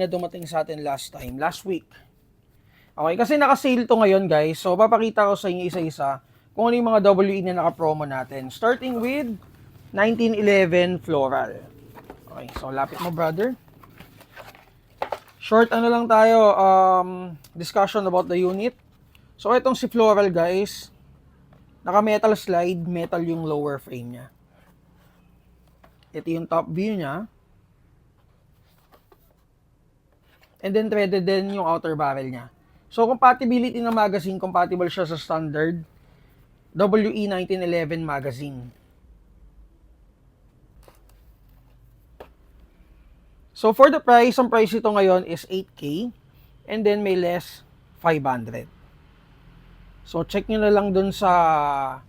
na dumating sa atin last week. Okay, kasi naka-sale to ngayon guys. So, papakita ko sa inyo isa-isa kung ano yung mga WE na naka-promo natin. Starting with 1911 Floral. Okay, so lapit mo brother. Short ano lang tayo, discussion about the unit. So, itong si Floral guys, naka-metal slide, metal yung lower frame niya. Ito yung top view niya. And then threaded din yung outer barrel niya. So compatibility ng magazine, compatible siya sa standard WE 1911 magazine. So for the price, ang price ito ngayon is 8K and then may less 500. So check nyo na lang dun sa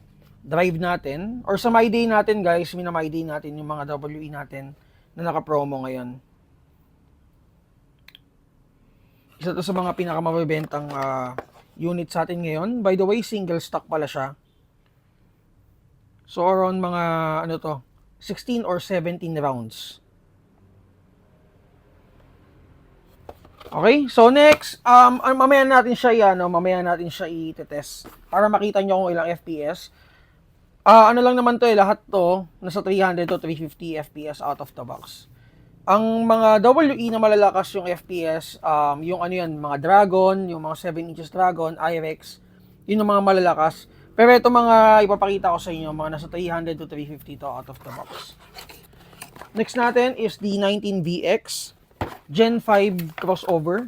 drive natin or sa My Day natin guys, My Day natin yung mga WE natin na naka-promo ngayon. Isa to sa mga pinakamabibentang unit sa atin ngayon. By the way, single stock pala siya. So around mga 16 or 17 rounds. Okay, so next, mamaya natin siya i-test para makita nyo kung ilang FPS. Ano lang naman to lahat to nasa 300 to 350 FPS out of the box. Ang mga WE na malalakas yung FPS, yung mga Dragon, yung mga 7 inches Dragon, IRX, yun yung mga malalakas. Pero ito mga ipapakita ko sa inyo, mga nasa 300 to 350 to out of the box. Next natin is the 19VX Gen 5 crossover.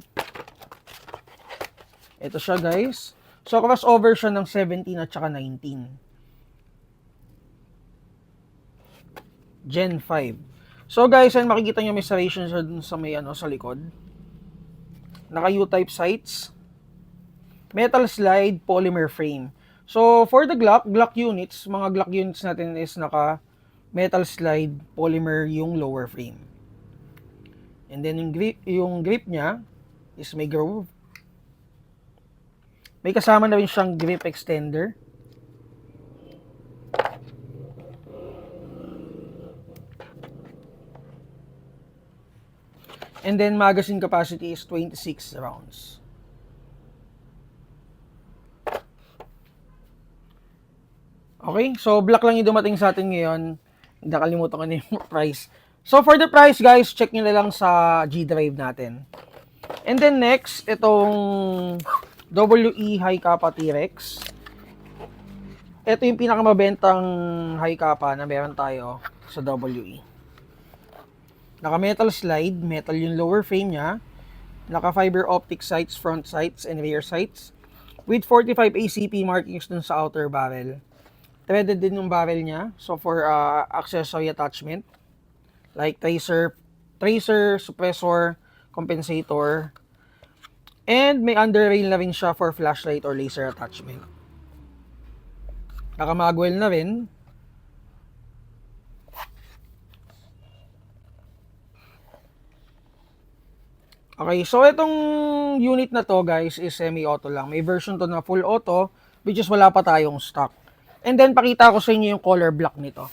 Ito siya guys. So crossover siya ng 17 at saka 19. Gen 5. So guys, makikita nyo may serration siya dun sa may sa likod. Naka U-type sights. Metal slide, polymer frame. So for the Glock units, mga Glock units natin is naka metal slide, polymer yung lower frame. And then yung grip niya is may groove. May kasama na rin siyang grip extender. And then magazine capacity is 26 rounds. Okay, so black lang yung dumating sa atin ngayon. Nakalimutan ko na yung price. So for the price guys, check nyo na lang sa G-Drive natin. And then next, itong WE High Kappa T-Rex. Ito yung pinakamabentang high kappa na meron tayo sa WE. Naka metal slide, metal yung lower frame niya. Naka fiber optic sights, front sights and rear sights. With 45 ACP markings dun sa outer barrel. Threaded din yung barrel niya. So for accessory attachment. Like tracer, suppressor, compensator. And may underrail na rin siya for flashlight or laser attachment. Naka magwell na rin. Okay, so itong unit na to guys is semi-auto lang. May version to na full auto, which is wala pa tayong stock. And then pakita ko sa inyo yung color black nito.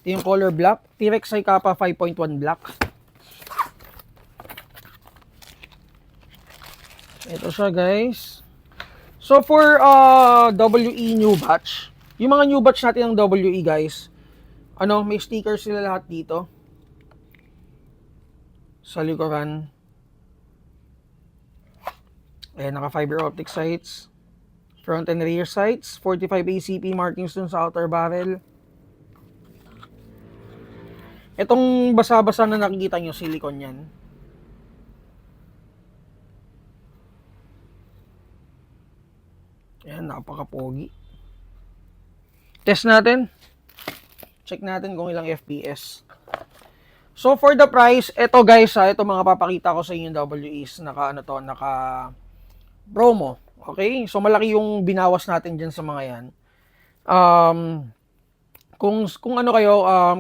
Ito yung color black, T-Rex High Kappa 5.1 black. Ito siya guys. So for WE new batch, yung mga new batch natin ng WE guys, may stickers sila lahat dito sa likuran. Naka fiber optic sights, front and rear sights, 45 ACP markings dun sa outer barrel. Itong basa-basa na nakikita nyo, silicone yan. Ayan, napaka-pogi. Test natin. Check natin kung ilang FPS. So for the price, ito guys ito mga papakita ko sa inyo WEs naka promo. Okay? So malaki yung binawas natin diyan sa mga 'yan. Kung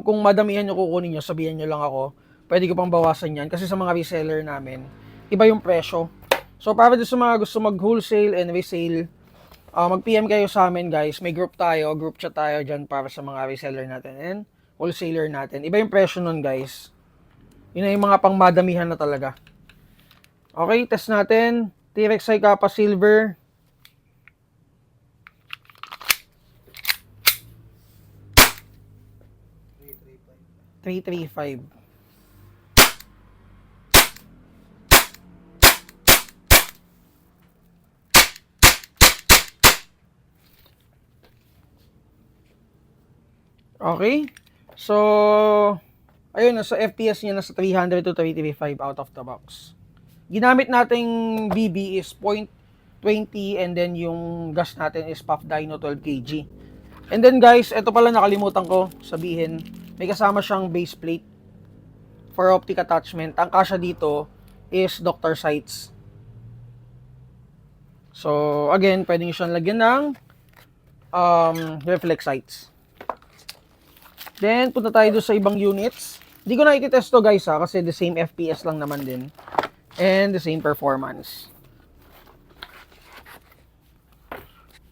kung madamihan niyo kukunin niyo, sabihan niyo lang ako. Pwede ko pang bawasan 'yan kasi sa mga reseller namin, iba yung presyo. So para sa mga gusto mag-wholesale and resale, mag-PM kayo sa amin guys. May group chat tayo dyan para sa mga reseller natin. And wholesaler natin. Iba yung presyo nun, guys. Yun na yung mga pangmadamihan na talaga. Okay, test natin. T-Rex High Kappa Silver. $335. Okay. So, ayun, nasa FPS niya nasa 300 to 335 out of the box. Ginamit nating BB is 0.20 and then yung gas natin is Puff Dyno 12 kg. And then guys, ito pala nakalimutan ko sabihin, may kasama siyang base plate for optic attachment. Ang kasya dito is Dr. Sights. So, again, pwede nyo siyang lagyan ng reflex sights. Then, punta tayo doon sa ibang units. Hindi ko na ikitest to guys ha, kasi the same FPS lang naman din. And the same performance.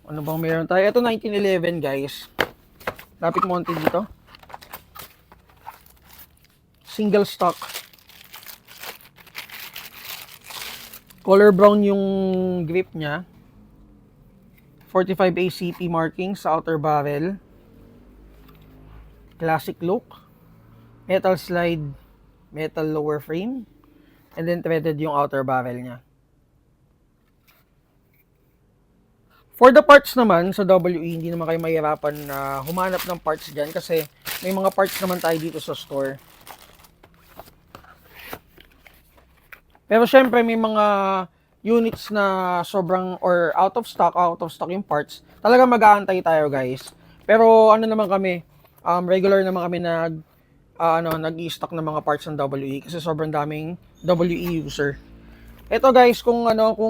Ano bang meron tayo? Ito 1911 guys. Lapit mo konti dito. Single stock. Color brown yung grip niya. 45 ACP markings sa outer barrel. Classic look. Metal slide, metal lower frame. And then threaded yung outer barrel niya. For the parts naman, sa WE, hindi naman kayo mahirapan na humanap ng parts dyan kasi may mga parts naman tayo dito sa store. Pero syempre may mga units na sobrang or out of stock yung parts. Talaga mag-aantay tayo guys. Pero ano naman kami, regular naman kami nag-i-stock ng mga parts ng WE kasi sobrang daming WE user. Ito guys, kung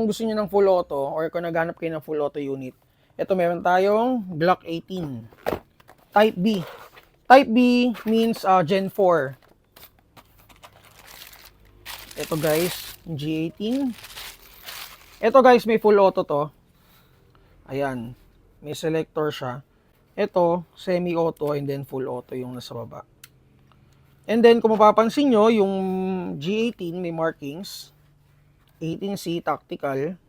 gusto niyo ng full auto or kung naghanap kayo ng full auto unit, ito meron tayong Glock 18 Type B. Type B means Gen 4. Ito guys, G18. Ito guys, may full auto to. Ayan, may selector siya. Ito, semi-auto and then full auto yung nasa baba. And then kung mapapansin nyo, yung G18 may markings. 18C tactical.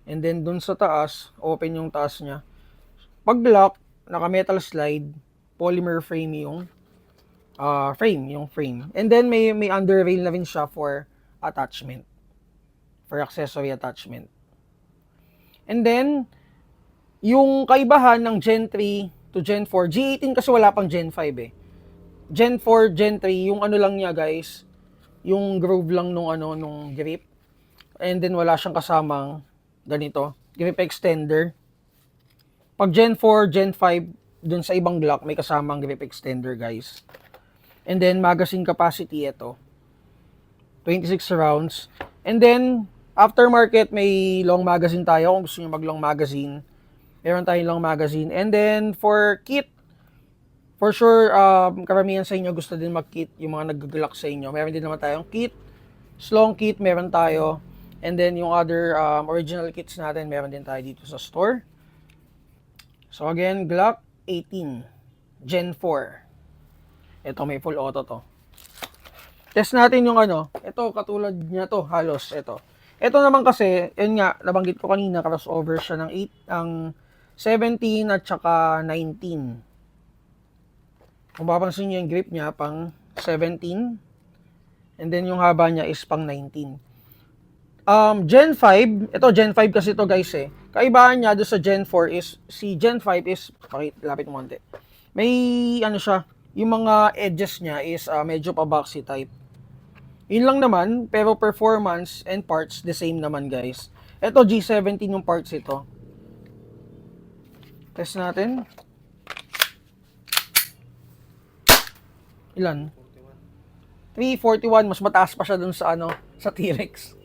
And then dun sa taas, open yung taas niya. Pag lock, naka metal slide, polymer frame yung frame. And then may under rail na rin siya for attachment. For accessory attachment. And then yung kaibahan ng Gen 3 to Gen 4, G18 kasi wala pang Gen 5 eh. Gen 4, Gen 3, yung ano lang niya guys, yung groove lang nung grip. And then wala siyang kasamang ganito, grip extender. Pag Gen 4, Gen 5, dun sa ibang Glock, may kasamang grip extender guys. And then magazine capacity ito. 26 rounds. And then aftermarket may long magazine tayo kung gusto niyo mag long magazine. Meron tayong long magazine. And then for kit, for sure, karamihan sa inyo gusto din mag-kit, yung mga nag-Glock sa inyo. Meron din naman tayong kit, slong kit, meron tayo. And then yung other original kits natin, meron din tayo dito sa store. So again, Glock 18 Gen 4. Ito, may full auto to. Test natin yung ito, katulad niya to, halos, ito. Ito naman kasi, yun nga, nabanggit ko kanina, crossover siya ng 17 at saka 19. Kung mapapansin nyo yung grip niya, pang 17. And then yung haba niya is pang 19. Gen 5, ito Gen 5 kasi ito guys eh. Kaibahan niya doon sa Gen 4 is, si Gen 5 is, lapit mo konti. May siya, yung mga edges niya is medyo pa boxy type. Yun lang naman, pero performance and parts the same naman guys. Ito G17 yung parts ito. Test natin. Ilan? 341, mas mataas pa siya dun sa sa T-Rex.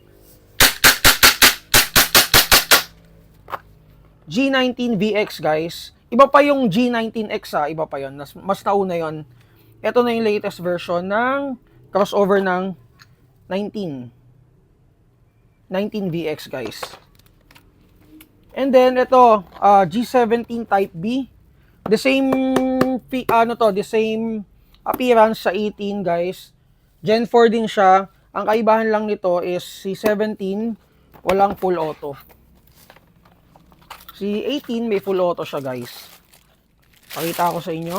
G19 VX guys. Iba pa yung G19X iba pa yon. Mas nauna yon. Ito na yung latest version ng crossover ng 19 VX guys. And then ito, G17 Type B. The same the same appearance sa 18 guys. Gen 4 din siya. Ang kaibahan lang nito is si 17 walang full auto. Si 18 may full auto siya guys. Pakita ko sa inyo.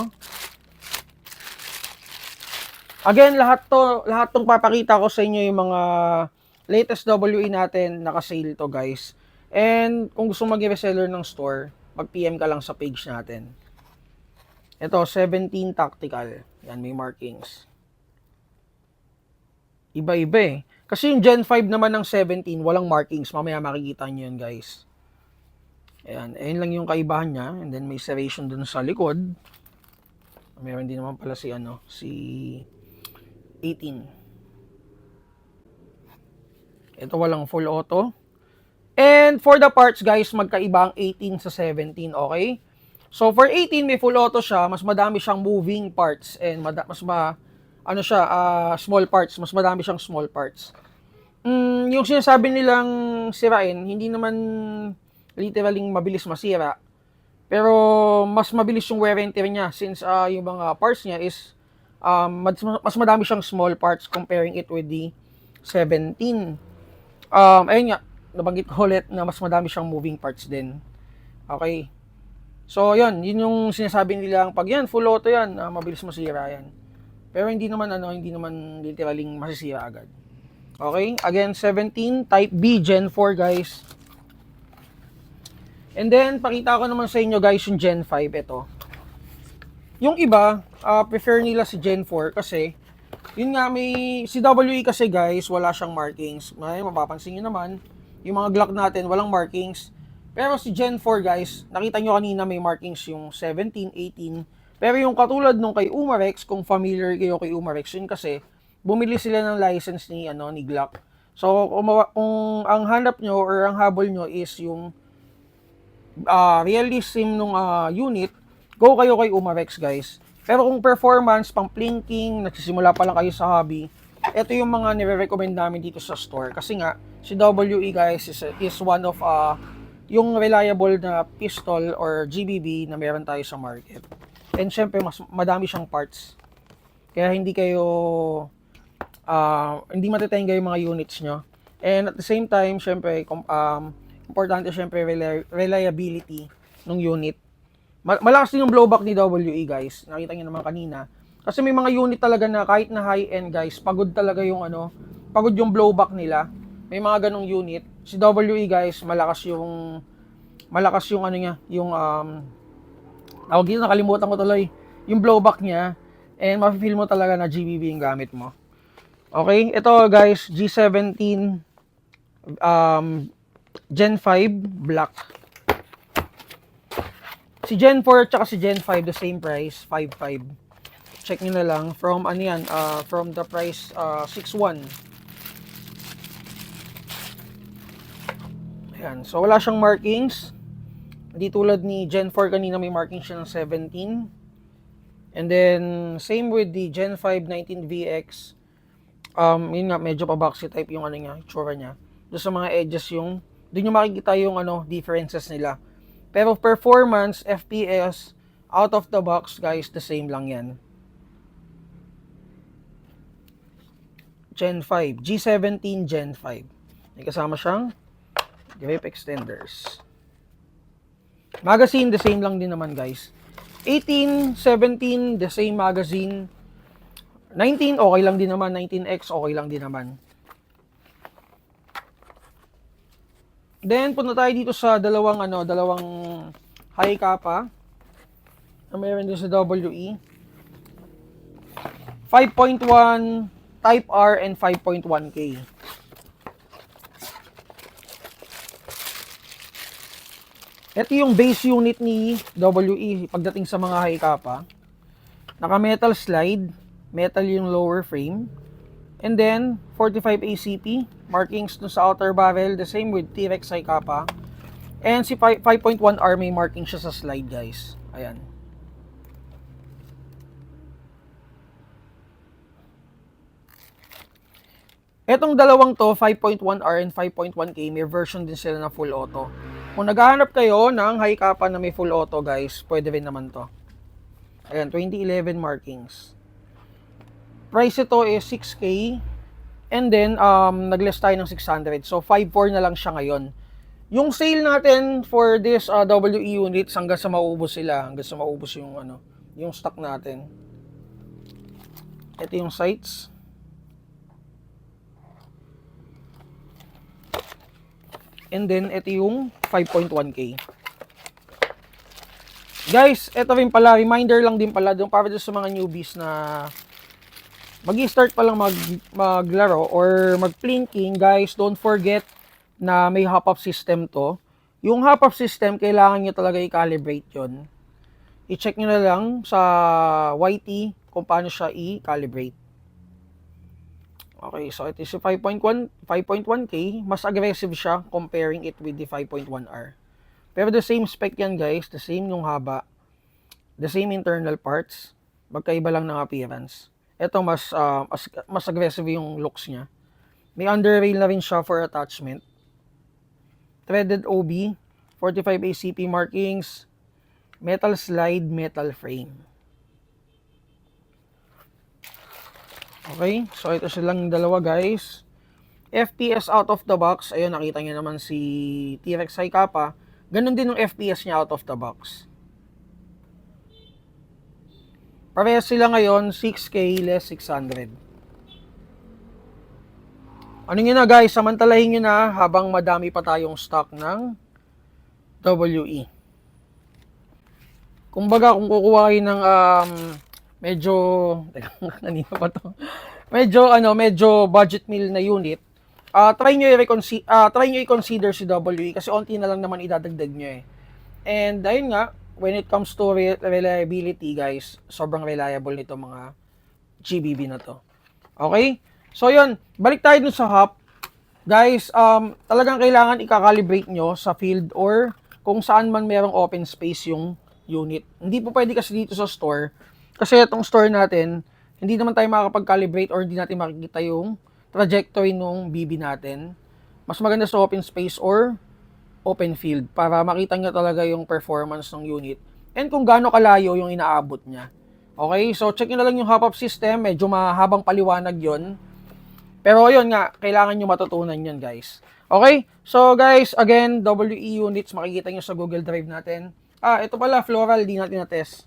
Again, lahat tong papakita ko sa inyo yung mga latest WE natin, naka-sale to guys. And kung gusto mag-reseller ng store, mag-PM ka lang sa page natin. Ito, 17 tactical. Yan, may markings. Iba-iba eh. Kasi yung Gen 5 naman ng 17, walang markings. Mamaya makikita nyo yun guys. Ayan, ayun lang yung kaibahan niya. And then may serration dun sa likod. Meron din naman pala si 18. Ito walang full auto. And for the parts guys, magkaiba ang 18 sa 17, okay? So for 18 may full auto siya, mas madami siyang moving parts and small parts, mas madami siyang small parts. Yung sinasabi nilang sirain, hindi naman literally mabilis masira. Pero mas mabilis yung wear and tear niya since yung mga parts niya is mas madami siyang small parts comparing it with the 17. Ayun nga, nabanggit ko ulit na mas madami siyang moving parts din. Okay. So, yun yung sinasabi nilang pag yan, full auto yan, mabilis masira yan. Pero hindi naman literally masisira agad. Okay? Again, 17, Type B, Gen 4 guys. And then, pakita ko naman sa inyo guys yung Gen 5, ito. Yung iba, prefer nila si Gen 4 kasi, yun nga, si WE kasi guys, wala siyang markings. May mapapansin nyo naman, yung mga Glock natin, walang markings. Pero si Gen 4 guys, nakita nyo kanina may markings yung 17, 18. Pero yung katulad nung kay Umarex, kung familiar kayo kay Umarex, yun kasi, bumili sila ng license ni Glock. So, kung ang hanap nyo or ang habol nyo is yung realism nung unit, go kayo kay Umarex guys. Pero kung performance, pang plinking, nagsisimula pa lang kayo sa hobby, ito yung mga nire-recommend namin dito sa store. Kasi nga, si WE guys is one of yung reliable na pistol or GBB na meron tayo sa market. And syempre, mas madami siyang parts. Kaya hindi matitenga yung mga units nyo. And at the same time, syempre, importante syempre reliability ng unit. Malakas din yung blowback ni WE guys. Nakita nyo naman kanina. Kasi may mga unit talaga na kahit na high-end guys, pagod talaga yung pagod yung blowback nila. May mga ganong unit. Si WE guys, malakas yung nakalimutan ko tuloy. Yung blowback niya, and mafe-feel mo talaga na GBB yung gamit mo. Okay, ito guys, G17 Gen 5 black. Si Gen 4 at si Gen 5 the same price, 5.5. Check niyo na lang from from the price 6.1. Ayan, so wala siyang markings. Hindi tulad ni Gen 4 kanina may markings siya ng 17. And then same with the Gen 5 19VX. Yun nga, medyo pa-boxy type yung itsura niya. Doon sa mga edges doon yung makikita yung differences nila. Pero performance, FPS, out of the box, guys, the same lang yan. Gen 5, G17 Gen 5. May kasama siyang grip extenders. Magazine, the same lang din naman, guys. 18, 17, the same magazine. 19, okay lang din naman. 19X, okay lang din naman. Then, punta tayo dito sa dalawang high kappa na meron din sa WE. 5.1 Type R and 5.1K. Ito yung base unit ni WE pagdating sa mga high kappa. Naka-metal slide, metal yung lower frame. And then, 45 ACP, markings dun sa outer barrel, the same with T-Rex high kappa. And si 5.1R may marking siya sa slide, guys. Ayan. Etong dalawang to, 5.1R and 5.1K, may version din sila na full auto. Kung naghahanap kayo ng high kappa na may full auto, guys, pwede rin naman to. Ayan, 2011 markings. Price ito is 6K. And then, nag-less tayo ng 600. So, 5.4 na lang siya ngayon. Yung sale natin for this WE units hanggang sa maubos sila. Hanggang sa maubos yung, yung stock natin. Ito yung sites. And then, ito yung 5.1K. Guys, ito rin pala, reminder lang din pala doon para sa mga newbies na mag-start pa lang maglaro or mag-plinking. Guys, don't forget na may hop-up system to. Yung hop-up system, kailangan nyo talaga i-calibrate yon. I-check nyo na lang sa YT kung paano siya i-calibrate. Okay, so ito yung 5.1K, mas aggressive siya comparing it with the 5.1R. Pero the same spec yan guys, the same yung haba, the same internal parts, magkaiba lang ng appearance. Ito mas aggressive yung looks niya. May underrail na rin siya for attachment. Threaded OB, 45 ACP markings, metal slide, metal frame. Okay, so ito silang dalawa guys. FPS out of the box, ayun nakita niyo naman si T-Rex High Kappa. Ganun din yung FPS niya out of the box. Parehas sila ngayon, 6K less 600. Ano nyo na guys, samantalahin nyo na habang madami pa tayong stock ng WE. Kumbaga kung kukuha kayo ng medyo kanina pa to. Medyo budget meal na unit. Try nyo i-consider si WE kasi onti na lang naman idadagdag nyo eh. And ayun nga, when it comes to reliability guys, sobrang reliable nito mga GBB na to. Okay? So yun, balik tayo dun sa hop. Guys, talagang kailangan i-calibrate nyo sa field or kung saan man merong open space yung unit. Hindi po pwede kasi dito sa store. Kasi itong store natin, hindi naman tayo makakapag-calibrate or hindi natin makikita yung trajectory ng BB natin. Mas maganda sa open space or open field para makita nyo talaga yung performance ng unit and kung gaano kalayo yung inaabot niya. Okay, so check nyo na lang yung hop-up system. Medyo mahabang paliwanag yon. Pero yun nga, kailangan nyo matutunan yun guys. Okay, so guys, again, WE units, makikita nyo sa Google Drive natin. Ito pala, floral, di natin na-test.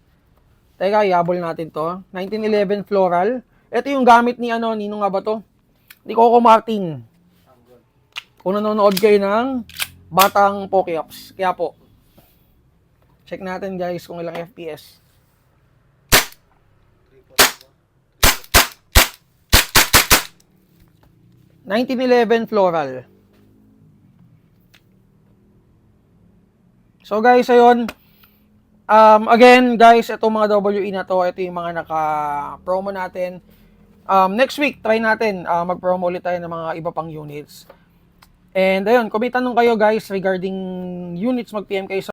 Teka, iabol natin to. 1911 floral. Ito yung gamit ni nino nga ba to? Ni Coco Martin. Kung nanonood kayo ng Batang Pokeops. Kaya po. Check natin guys kung ilang FPS. $1911 floral. So guys, ayun. Again, guys, itong mga WE na to, ito yung mga naka-promo natin. Next week, try natin mag-promo ulit tayo ng mga iba pang units. And ayun, kung may tanong kayo guys regarding units, mag-PM kayo sa